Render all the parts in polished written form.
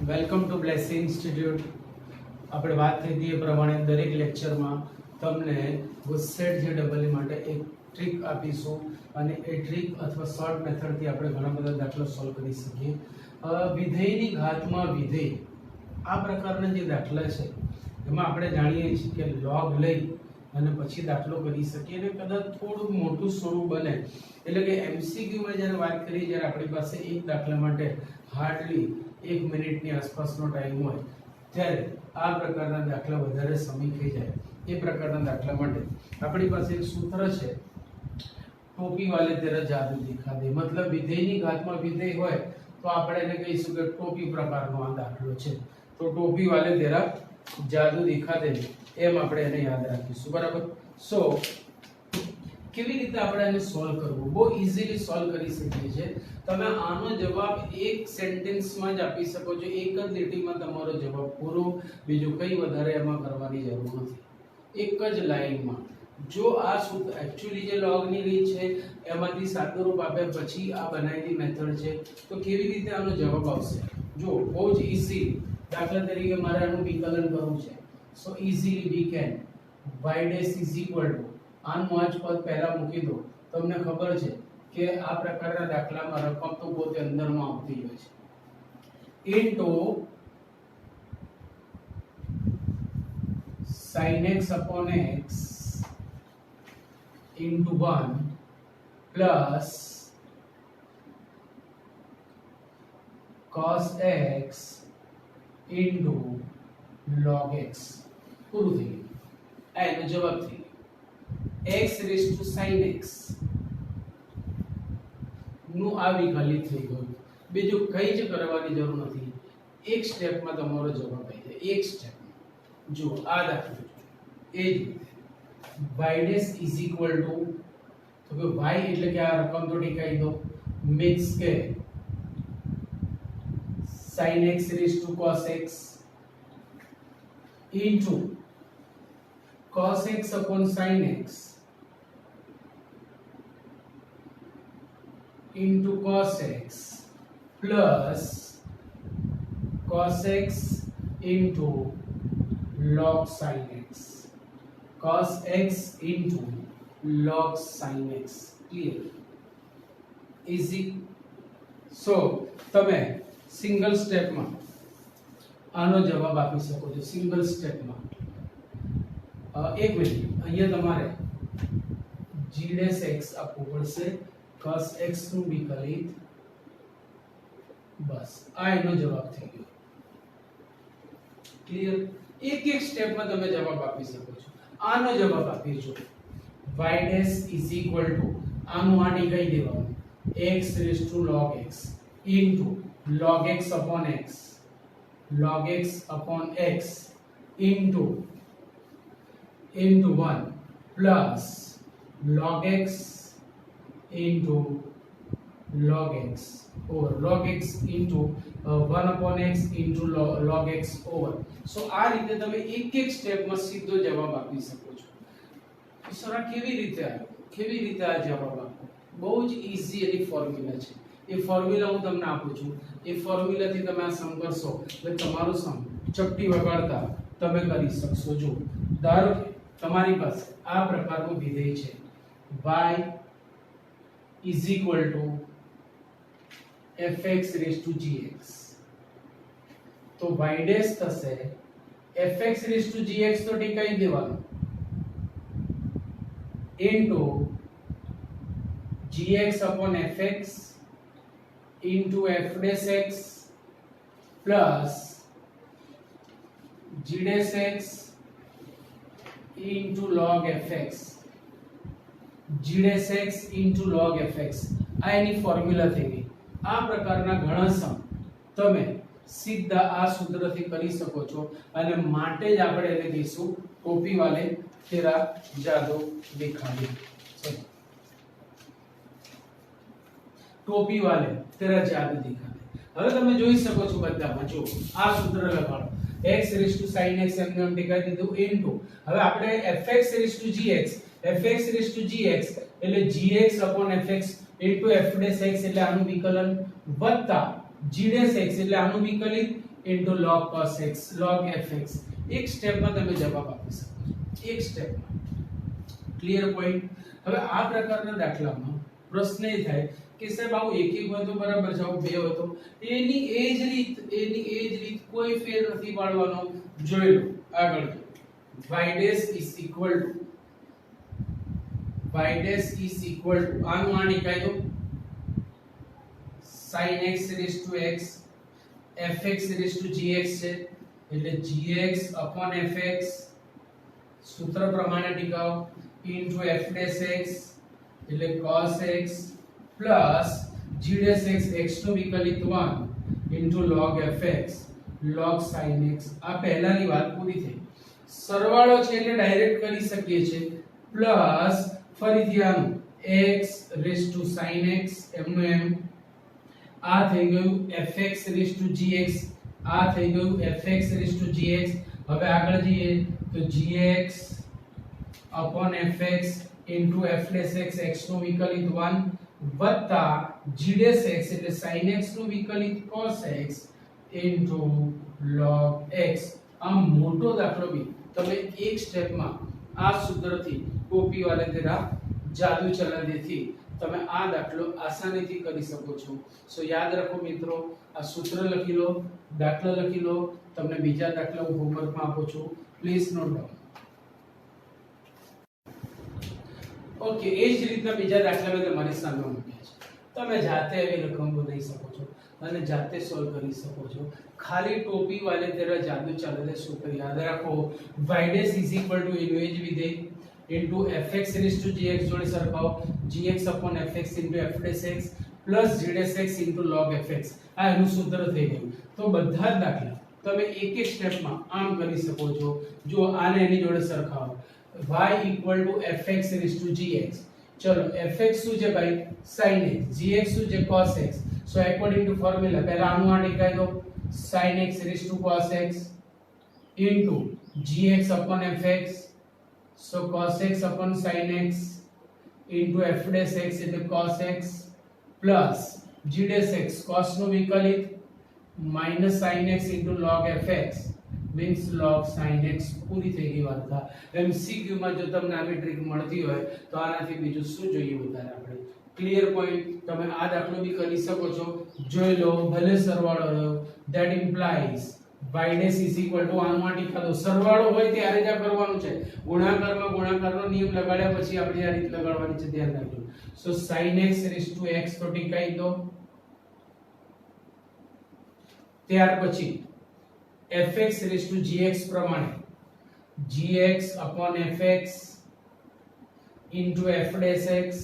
Welcome to બ્લેસી institute. આપણે વાત થઈ હતી એ પ્રમાણે દરેક લેક્ચરમાં તમને ગુસ્સેટ જે ડબલ માટે એક ટ્રીક આપીશું અને એ ટ્રીક અથવા શોર્ટ મેથડથી આપણે ઘણા બધા દાખલા સોલ્વ કરી શકીએ. વિધેયની ઘાતમાં વિધેય આ પ્રકારના જે દાખલા છે એમાં આપણે જાણીએ છીએ કે લોગ લઈ અને પછી દાખલો કરી શકીએ અને કદાચ થોડું મોટું સ્વરૂપ બને એટલે કે એમસીક્યુમાં જ્યારે વાત કરીએ જ્યારે આપણી પાસે એક દાખલા માટે હાર્ડલી 1 મિનિટની આસપાસનો ટાઈમ હોય ત્યારે આ પ્રકારના દાખલા વધારે સમય થઈ જાય એ પ્રકારના દાખલા માટે આપણી પાસે એક સૂત્ર છે, ટોપી વાલે તેરા જાદુ દિખા દે. મતલબ વિધેયની ઘાતમાં વિધેય હોય તો આપણે એને કહીશું કે ટોપી પ્રકારનો આ દાખલો છે, તો ટોપી વાલે તેરા જાદુ દિખા દે એમ આપણે એને યાદ રાખીશું. બરાબર. સો કેવી રીતે આપણે એને સોલ્વ કરવું? બહુ ઈઝીલી સોલ્વ કરી શકીએ છીએ. તમે આનો જવાબ એક સેન્ટેન્સમાં જ આપી શકો છો, એક જ લીટીમાં તમારો જવાબ પૂરો, બીજું કંઈ વધારે એમાં કરવાની જરૂર નથી, એક જ લાઈનમાં. જો આ સૂત્ર એક્ચ્યુઅલી જે લોગની રીત છે એમાંથી સાદુરૂપ આપે પછી આ બનાવેલી મેથડ છે, તો કેવી રીતે આનો જવાબ આવશે? જો બહુ જ ઈઝી. દાખલા તરીકે મારે આનું વિકલન કરવું છે, so easily we can y dash is equal to આનું આ જ પદ પહેલા મૂકી દો. તમને ખબર છે કે આ પ્રકારના દાખલામાં રકમ તો પોતે અંદરમાં આવતી હોય છે, into sin x upon x into 1 plus cos x into log x. પૂરું થઈ ગયું. આ એનો જવાબ થઈ ગયો. x raised to sin x નું આ વિકલિત થઈ ગયું. બીજું કંઈ જ કરવાની જરૂર નથી, એક સ્ટેપમાં તમારો જવાબ આવી જાય. એક સ્ટેપમાં જો આ દાખલો એ જ y dash is equal two, તો કે y એટલે કે આ રકમ તો ટીકાઈ દો, મિક્સ કે sin x raised to cos x into cos x upon sin x into cos x plus cos x into log sin x, cos x into log sin x. Clear? Easy. So તમે single સ્ટેપમાં આનો જવાબ આપી શકો છો. Single સ્ટેપમાં એક minute, અહીંયા તમારે g ડેશ x આપવું પડશે, cos x નું વિકલિત. બસ આ એનો જવાબ થઈ ગયો. ક્લિયર? એક એક સ્ટેપમાં તમે જવાબ આપી શકો છો. આનો જવાબ આપી જો y dash is equal to આનું આ ટીકાઈ દેવાનું, x raise to log x into log x upon x, log x upon x into 1 plus log x into log x over log x into 1 upon x into log x over. So આ રીતે તમે એક એક સ્ટેપમાં સીધો જવાબ આપી શકો છો. સર કેવી રીતે આવ્યો? કેવી રીતે આ જવાબ આપો? બહુ જ ઈઝી એની ફોર્મ્યુલા છે. એ ફોર્મ્યુલા હું તમને આપું છું. એ ફોર્મ્યુલાથી તમે આ સમ કરશો એટલે તમારું સમ ચપટી વગાડતા તમે કરી શકશો. જો ધારો કે તમારી પાસે આ પ્રકારનું વિધેય છે, y is equal to fx raised to gx, તો y ડેશ થશે fx raised to gx તો ટીકાઈ દેવાનું into gx upon fx into f dash x plus g dash x into log fx, g dash x into log fx. આ એની formula થઈ ગઈ. આ પ્રકારના ઘણા સમ તમે સીધા આ સૂત્રથી કરી શકો છો અને માટે જ આપણે એને કહીશું ટોપી વાલે તેરા જાદુ દિખા દે. ટોપી વાલે તેરા જાદુ દિખા દે. હવે તમે જોઈ શકો છો બધામાં, જો આ સૂત્ર લગાડો, x raised to sin x એમ ટીકાઈ દીધું ઇન્ટુ, હવે આપણે fx raised to gx, fx raised to gx એટલે gx upon fx into f dash x એટલે આનું વિકલન વત્તા g dash x એટલે આનું વિકલિત into log cos x log fx એક સ્ટેપમાં તમે જવાબ આપી શકો છો એક સ્ટેપમાં ક્લિયર પોઈન્ટ હવે આ પ્રકારના દાખલામાં પ્રશ્ન એ થાય કે સાહેબ આવું એક એક હોય તો બરાબર જવાબ બે હોય તો એની એ જ રીત કોઈ ફેર નથી પાડવાનો જોઈ લો આગળ y dash is equal to આનું આ નીકાળી દો sin x raised to x fx raised to gx છે એટલે gx upon fx સૂત્ર પ્રમાણે ટીકાઓ into f dash x એટલે cos x plus g dash x x નું વિકલિત 1 into log fx log sin x આ પહેલાની વાત પૂરી થઈ સરવાળો છે એટલે ડાયરેક્ટ કરી શકીએ છે પ્લસ ફરીથી આનું x raised to sin x એમનું એમ આ થઈ ગયું fx raised to gx આ થઈ ગયું fx raised to gx હવે આગળ જઈએ તો gx upon fx into f dash x x નું વિકલિત 1 વત્તા g dash x એટલે sin x નું વિકલિત cos x into log x આ મોટો દાખલો બી તમે એક સ્ટેપમાં આ સૂત્રથી કોપી વાલે તેરા જાદુ ચલા દેથી તમે આ દાખલો આસાનીથી કરી શકો છો સો યાદ રાખો મિત્રો આ સૂત્ર લખી લો દાખલો લખી લો તમને બીજા દાખલા હું હોમવર્કમાં આપું છું પ્લીઝ નોટ ડાઉન ઓકે એ જ રીતના બીજા દાખલા મેં તમારી સામે મૂક્યા છે તમે જાતે એવી રકમ બનાવી શકો છો અને જાતે સોલ્વ કરી શકો છો ખાલી ટોપી વાલે તેરા જાદુ ચાલે દે સૂત્ર યાદ રાખો y dash is equal to એનું એ જ વિધેય into fx raised to gx જોડે સરખાવો gx upon fx into f dash x plus g dash x into log fx આ એનું સૂત્ર થઈ ગયું તો બધા જ દાખલા તમે એક એક સ્ટેપમાં આમ કરી શકો છો જો આને એની જોડે સરખાવો y equal to fx raised to gx ચલો fx શું છે ભાઈ sin x gx શું છે cos x so according to formula પહેલા આનું આ નીકાળી દો sin x raised to cos x into gx upon fx so cos x upon sin x into f dash x into cos x plus g dash x cos નું વિકલિત minus sin x into log fx means log sin x પૂરી થઈ ગઈ વાર્તા MCQ માં જો તમને આવી trick મળતી હોય તો આનાથી બીજું શું જોઈએ વધારે આપણે ક્લિયર પોઈન્ટ તમે આ દાખલો બી કરી શકો છો જોઈ લો ભલે સરવાળો રહ્યો that implies y dash is equal to આનું આ ટીકા દો સરવાળો હોય ત્યારે જ આ કરવાનું છે ગુણાકારમાં ગુણાકારનો નિયમ લગાડ્યા પછી આપણે આ રીત લગાડવાની છે ધ્યાન રાખજો સો sin x raised to x તો ટીકાઈ દો ત્યાર પછી fx raised to gx પ્રમાણે gx upon fx into f dash x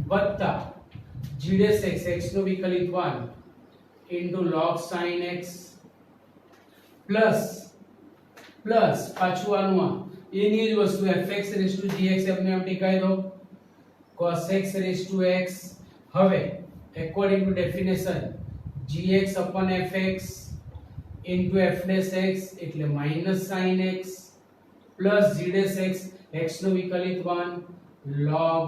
વત્તા g dash x x નો વિકલિત 1 into log sin x plus પાછું આનું આ એની જ વસ્તુ fx raised to gx એમને આમ ટીકાઈ દો cos x raised to x હવે according to definition gx upon fx into f dash x એટલે minus sin x plus g dash x x નો વિકલિત 1 log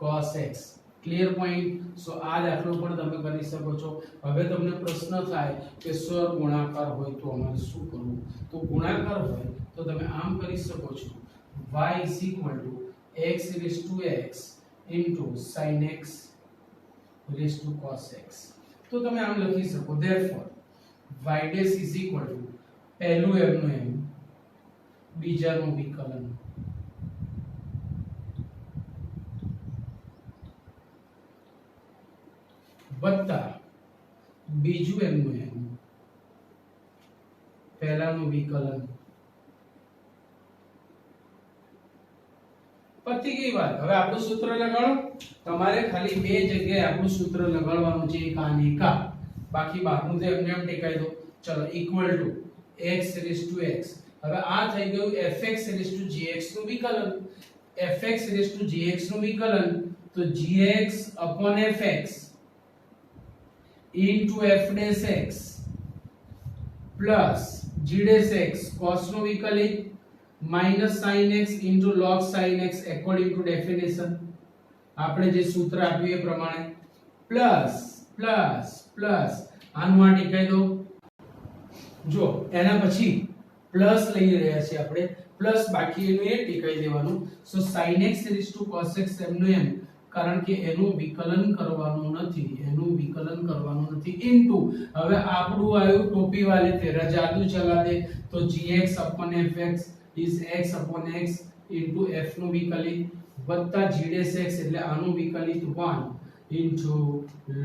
cos x clear point so આ દાખલો પણ તમે કરી શકો છો હવે તમને પ્રશ્ન થાય કે સર ગુણાકાર હોય તો અમારે શું કરવું તો ગુણાકાર હોય તો તમે આમ કરી શકો છો y is equal to x raised to x into sin x raised to cos x તો તમે આમ લખી શકો therefore y dash is equal to પહેલું એમનું એમ બીજાનું વિકલન વત્તા બીજું એમનું એમ પહેલાનું વિકલન પતી ગઈ વાત હવે આપણું સૂત્ર લગાડો તમારે ખાલી બે જગ્યાએ આપણું સૂત્ર લગાડવાનું છે એક આ ને એક આ બાકી બહારનું તો એમને એમ ટેકાઈ દો ચલો equal to x raised to x હવે આ થઈ ગયું fx raised to gx નું વિકલન fx raised to gx નું વિકલન તો gx upon fx into f dash x plus g dash x cos નું વિકલિત minus sin x into log sin x according to definition આપણે જે સૂત્ર આપ્યું એ પ્રમાણે પ્લસ આનું આ ટીકાઈ દો જો એના પછી પ્લસ લઈ રહ્યા છે આપણે, પ્લસ બાકી એનું એ ટીકાઈ દેવાનું. સો sin x raised to cos x એમનું એમ, કારણ કે એનું વિકલન કરવાનું નથી, ઇનટુ હવે આપણું આવ્યું ટોપી વાલે તેરા જાદુ ચલા દે, તો gx upon fx is x upon x into f નું વિકલિત વત્તા g dash x એટલે આનું વિકલિત 1 into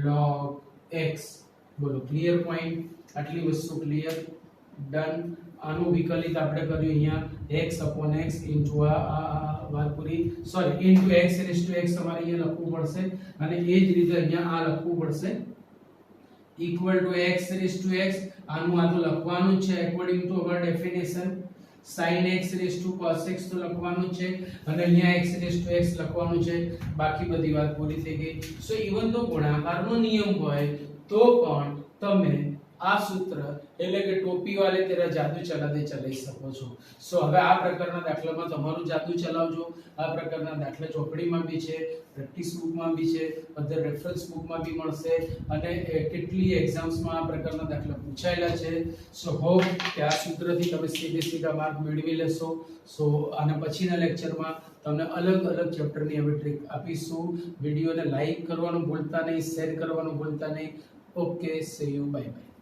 log x. બોલો ક્લિયર પોઈન્ટ? આટલી વસ્તુ ક્લિયર? ડન. આનું વિકલિત આપણે કર્યું અહીંયા x upon x into આ વાત પૂરી, sorry into x raised to x તમારે અહીંયા લખવું પડશે અને એ જ રીતે અહીંયા આ લખવું પડશે equal to x raised to x. આનું આ તો લખવાનું જ છે according to our definition. sin x raised to cos x તો લખવાનું છે અને અહીંયા x raised to x લખવાનું છે. બાકી બધી વાત પૂરી થઈ ગઈ. સો ઇવન તો ગુણાકારનો નિયમ હોય તો પણ તમે આ સૂત્ર એટલે કે ટોપી વાલે તેરા જાદુ ચલા દે ચલાવી શકો છો. સો હવે આ પ્રકારના દાખલામાં તમારું જાદુ ચલાવજો. આ પ્રકારના દાખલા ચોપડીમાં બી છે, પ્રેક્ટિસ બુકમાં બી છે, અધર રેફરન્સ બુકમાં બી મળશે અને કેટલી એક્ઝામ્સમાં આ પ્રકારના દાખલા પૂછાયેલા છે. સો હોપ કે આ સૂત્રથી તમે સીધા માર્ક મેળવી લેશો. સો આના પછીના લેક્ચરમાં તમને અલગ અલગ ચેપ્ટરની હવે ટ્રીક આપીશું. વિડીયોને લાઈક કરવાનું ભૂલતા નહીં, શેર કરવાનું ભૂલતા નહીં. Okay, C you, bye bye.